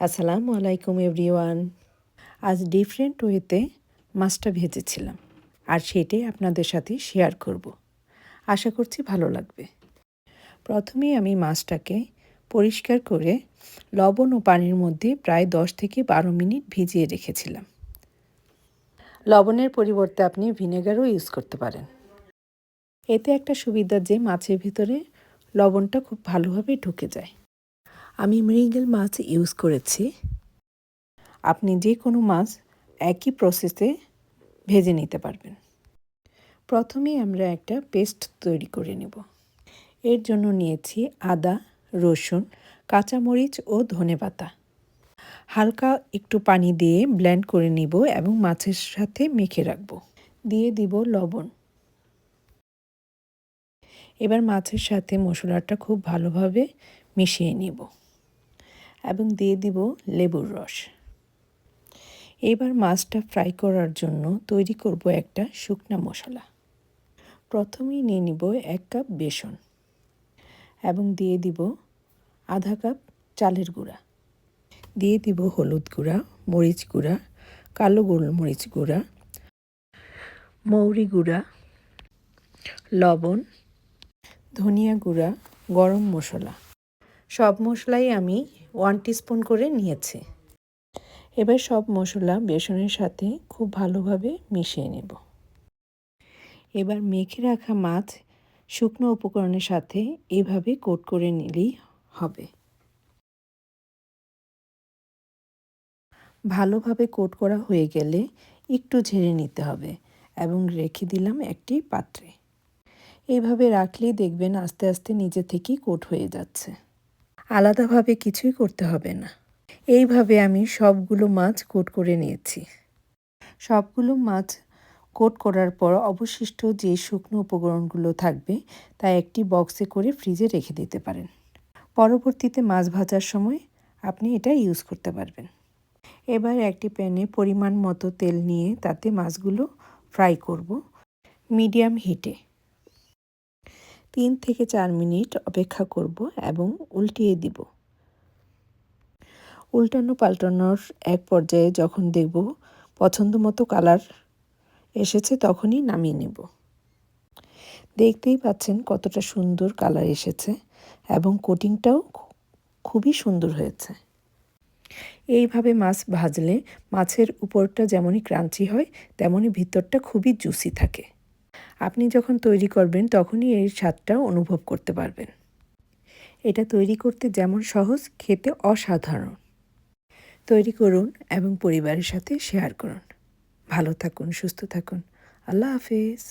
আসসালামু আলাইকুম এভরিওয়ান। আজ ডিফারেন্ট ওয়েতে মাছটা ভেজেছিলাম আর সেটাই আপনাদের সাথে শেয়ার করব। আশা করছি ভালো লাগবে। প্রথমেই আমি মাছটাকে পরিষ্কার করে লবণ ও পানির মধ্যে প্রায় 10 থেকে 12 মিনিট ভিজিয়ে রেখেছিলাম। লবণের পরিবর্তে আপনি ভিনেগারও ইউজ করতে পারেন। এতে একটা সুবিধা যে মাছের ভিতরে লবণটা খুব ভালোভাবে ঢুকে যায়। আমি মৃগেল মাছ ইউজ করেছি। আপনি যে কোনো মাছ একই প্রসেসে ভেজে নিতে পারবেন। প্রথমেই আমরা একটা পেস্ট তৈরি করে নেব। এর জন্য নিয়েছি আদা, রসুন, কাঁচামরিচ ও ধনেপাতা। হালকা একটু পানি দিয়ে ব্লেন্ড করে নিব এবং মাছের সাথে মেখে রাখব। দিয়ে দিব লবণ। এবার মাছের সাথে মশলাটা খুব ভালোভাবে মিশিয়ে নিব এবং দিয়ে দিব লেবুর রস। এবার মাছটা ফ্রাই করার জন্য তৈরি করব একটা শুকনা মশলা। প্রথমেই নিয়ে নিব 1 কাপ বেসন এবং দিয়ে দিব আধা কাপ চালের গুঁড়া। দিয়ে দিব হলুদ গুঁড়া, মরিচ গুঁড়া, কালো গোলমরিচ গুঁড়া, মৌরি গুঁড়া, লবণ, ধনিয়া গুঁড়া, গরম মশলা। সব মশলাই আমি 1 টিস্পুন করে নিয়েছি। এবার সব মশলা বেসনের সাথে খুব ভালোভাবে মিশিয়ে নেব। এবার মেখে রাখা মাছ শুকনো উপকরণের সাথে এভাবে কোট করে নিলেই হবে। ভালোভাবে কোট করা হয়ে গেলে একটু ঝেড়ে নিতে হবে এবং রেখে দিলাম একটি পাত্রে। এইভাবে রাখলেই দেখবেন আস্তে আস্তে নিজে থেকেই কোট হয়ে যাচ্ছে। আলাদাভাবে কিছুই করতে হবে না। এইভাবে আমি সবগুলো মাছ কোট করে নিয়েছি। সবগুলো মাছ কোট করার পর অবশিষ্ট যে শুকনো উপকরণগুলো থাকবে তা একটি বক্সে করে ফ্রিজে রেখে দিতে পারেন। পরবর্তীতে মাছ ভাজার সময় আপনি এটা ইউজ করতে পারবেন। এবার একটি প্যানে পরিমাণ মতো তেল নিয়ে তাতে মাছগুলো ফ্রাই করব মিডিয়াম হিটে। 3 থেকে 4 মিনিট অপেক্ষা করব এবং উল্টিয়ে দিব। উল্টানো পাল্টানোর এক পর্যায়ে যখন দেখব পছন্দ মতো কালার এসেছে তখনই নামিয়ে নেব। দেখতেই পাচ্ছেন কতটা সুন্দর কালার এসেছে এবং কোটিংটাও খুবই সুন্দর হয়েছে। এইভাবে মাছ ভাজলে মাছের উপরটা যেমনই ক্রাঞ্চি হয় তেমনই ভিতরটা খুবই জুসি থাকে। আপনি যখন তৈরি করবেন তখনই এর স্বাদটা অনুভব করতে পারবেন। এটা তৈরি করতে যেমন সহজ, খেতে অসাধারণ। তৈরি করুন এবং পরিবারের সাথে শেয়ার করুন। ভালো থাকুন, সুস্থ থাকুন। আল্লাহ হাফেজ।